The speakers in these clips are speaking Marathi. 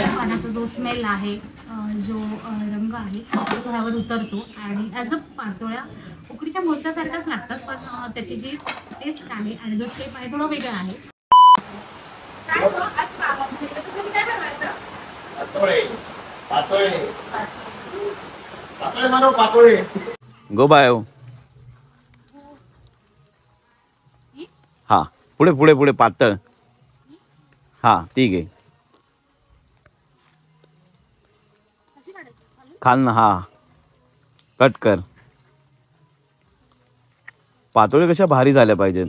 पानाचा जो स्मेल आहे, जो रंग आहे तो ह्यावर उतरतो आणि ॲज पातोळ्या उकडीच्या मोदकासारख्याच लागतात, पण त्याची जी टेस्ट आहे आणि जो शेप आहे थोडा वेगळा आहे. गो बाय. हा पुढे पुढे पुढे पातळ. हा ठीक आहे. खाल ना. हा कट कर. पातोळ्या कशा भारी झाल्या पाहिजेत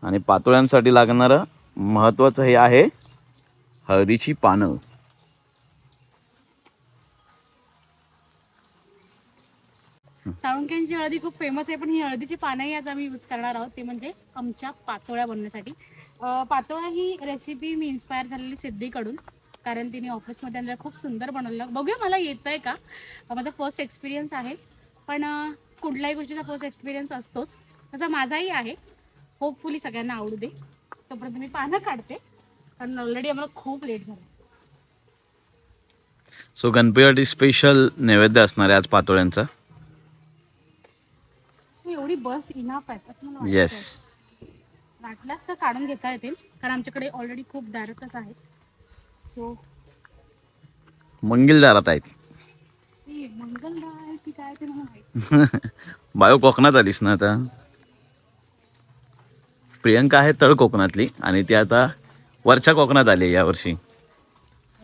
आणि पातोळ्यांसाठी लागणारं महत्वाचं हे आहे हळदीची पानं. साळुंक्यांची हळदी खूप फेमस आहे, पण ही हळदीची पानंही आज आम्ही यूज करणार आहोत, ते म्हणजे आमच्या पातोळ्या बनवण्यासाठी. पातोळ्या ही रेसिपी मी इन्स्पायर झालेली सिद्धीकडून, कारण तिने ऑफिसमध्ये आणलं, खूप सुंदर बनवलं. बघूया मला येतं आहे का. माझा फर्स्ट एक्सपिरियन्स आहे, पण कुठल्याही गोष्टीचा फर्स्ट एक्सपिरियन्स असतोच, तसा माझाही आहे. होपफुली सगळ्यांना आवडू दे. तोपर्यंत मी पानं काढते, कारण ऑलरेडी आम्हाला खूप लेट झालं. सो गणपतीसाठी स्पेशल नैवेद्य असणार आहे आज पातोळ्यांचा. एवढी बस इनाफ आहे असं मला येस. वाटल्यास तर काढून घेता येतील, कारण आमच्याकडे ऑलरेडी खूप डायरेक्टच आहेत. सो मंगलदारात आहेत. मंगलदार की काय ते मला माहिती. बायो कोकणात आलीस ना आता. प्रियंका आहे तळ कोकणातली आणि ती आता वरच्या कोकणात आली यावर्षी.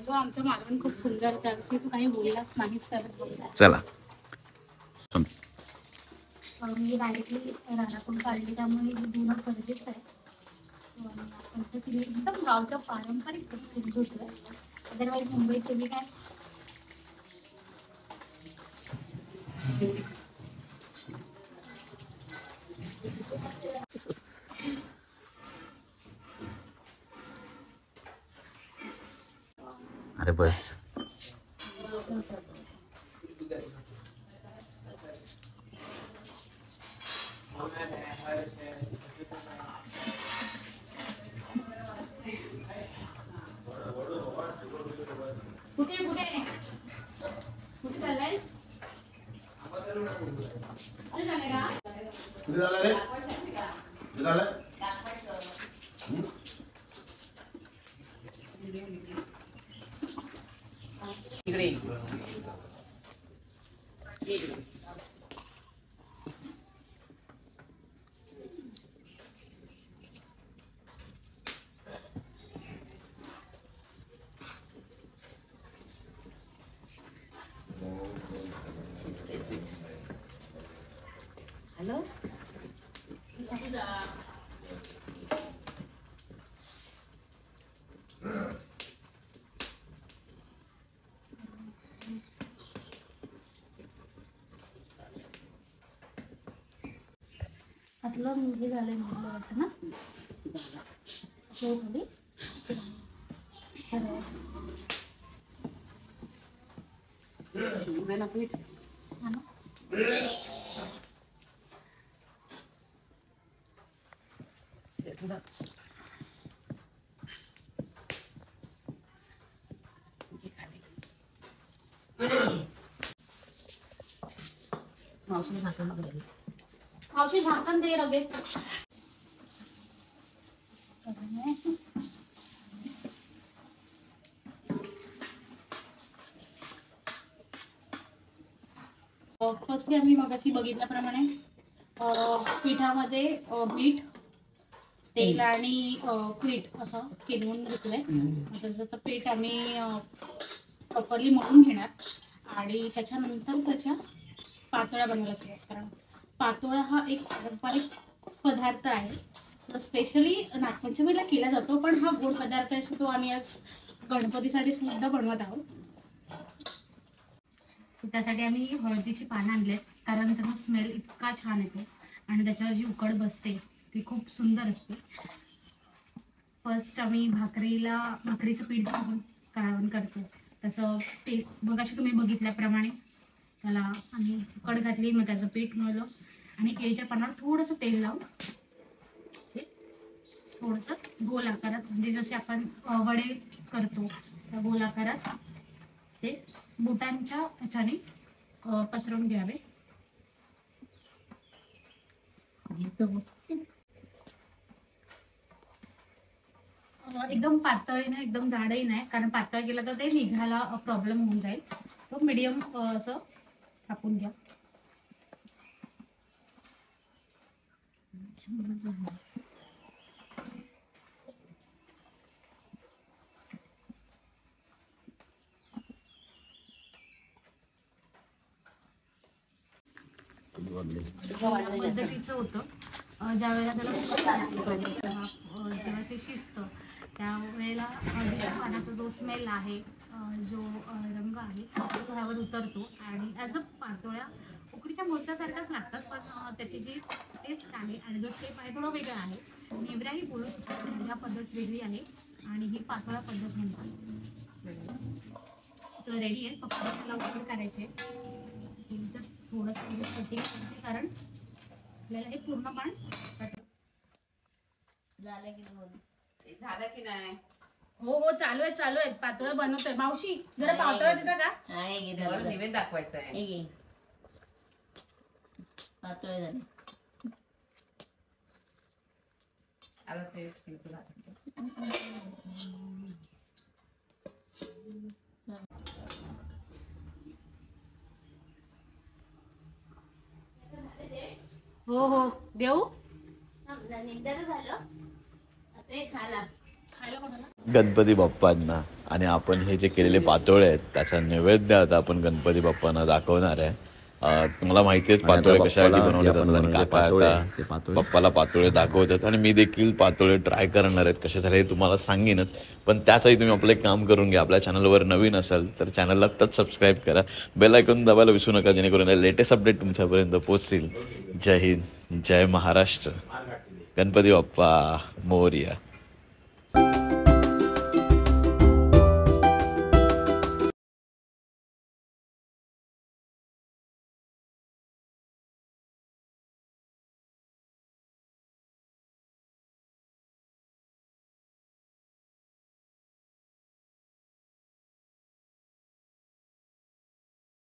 आमचं मालवण खूप सुंदर, त्याविषयी तू काही बोललाच नाहीस तरच बोलला. चला. मी डायरेक्टली रानातून काढली, त्यामुळे धुणं गरजेचं आहे. एकदम गावच्या पारंपरिक पद्धतीने धुतलं. अदरवाईज मुंबईत तुम्ही काय अरे बस. कुठे कुठे कुठे चाललाय? झालंय का? हॅलो. आतलं हे झालंय म्हटलं वाटतं ना. हो खाली मावशी झाकण दे लगेच. फर्स्टली आम्ही मगाशी बघितल्याप्रमाणे पिठामध्ये मीठ, तेल आणि पीठ असं किनवून घेतलंय. त्याचं पीठ आम्ही प्रॉपरली मळून घेणार आणि त्याच्यानंतर त्याच्या पातोळ्या बनवायला सुरुवात करणार. पातोळा हा एक पारंपरिक पदार्थ आहे, तो स्पेशली नागपंचमीला केला जातो, पण हा गोड पदार्थ असतो, तो आम्ही आज गणपतीसाठी सुद्धा बनवत आहोत. त्यासाठी आम्ही हळदीची पानं आणलेत, कारण त्याचा स्मेल इतका छान येतो आणि त्याच्यावर जी उकड बसते ती खूप सुंदर असते. फर्स्ट आम्ही भाकरीचं पीठ काढून करतो तसं ते मगाशी तुम्ही बघितल्याप्रमाणे त्याला आम्ही उकड घातली, मग त्याचं पीठ मळलं आणि केळीच्या पानावर थोडंसं तेल लावून थोडंसं गोल आकारात, म्हणजे जसे आपण वडे करतो त्या गोल आकारात ते बोटांच्या ह्याच्याने पसरवून घ्यावे. एकदम पातळही नाही एकदम जाडही नाही, कारण पातळ केलं तर ते निघायला प्रॉब्लेम होऊन जाईल. तो मीडियम असं कापून घ्या. पद्धतीचं होतं. ज्या वेळेला त्याला जेव्हा ते शिजतं त्यावेळेला पानाचा जो स्मेल आहे, जो रंग आहे तो ह्यावर उतरतो आणि ॲज अ पातोळ्या उकडीच्या मोदकासारख्याच लागतात, पण त्याची जी टेस्ट आहे आणि जो शेप आहे थोडा वेगळा आहे. नेवऱ्याही बोलू शकतो, ह्या पद्धत वेगळी आहे आणि ही पातोळा पद्धत म्हणतात. तर रेडी आहे. फक्त त्याला उकड करायचे. जस्ट थोडंसं सेटिंग करते, कारण आपल्याला हे पूर्ण पण झालं की नाही. हो हो चालू आहे. पातोळा बनवतोय. मावशी जरा पातोळा देता का? नैवेद्य दाखवायचं आहे. पातोळे झाले. आता ते तुला हो देऊ. गणपती बाप्पांना आणि आपण हे जे केलेले पातोळे आहेत त्याचा नैवेद्य आता आपण गणपती बाप्पांना दाखवणार आहे. तुम्हाला माहिती आहे पातोळे कशासाठी बनवले जातात आणि काका आता बाप्पाला पातोळे दाखवतात आणि मी देखील पातोळे ट्राय करणार आहेत. कशासाठी हे तुम्हाला सांगेनच, पण त्यासाठी तुम्ही आपलं एक काम करून घ्या. आपल्या चॅनलवर नवीन असाल तर चॅनलला आत्ताच सबस्क्राईब करा, बेल आयकॉन दाबायला विसरू नका, जेणेकरून लेटेस्ट अपडेट तुमच्यापर्यंत पोहोचतील. जय हिंद, जय महाराष्ट्र, गणपती बाप्पा मोरया.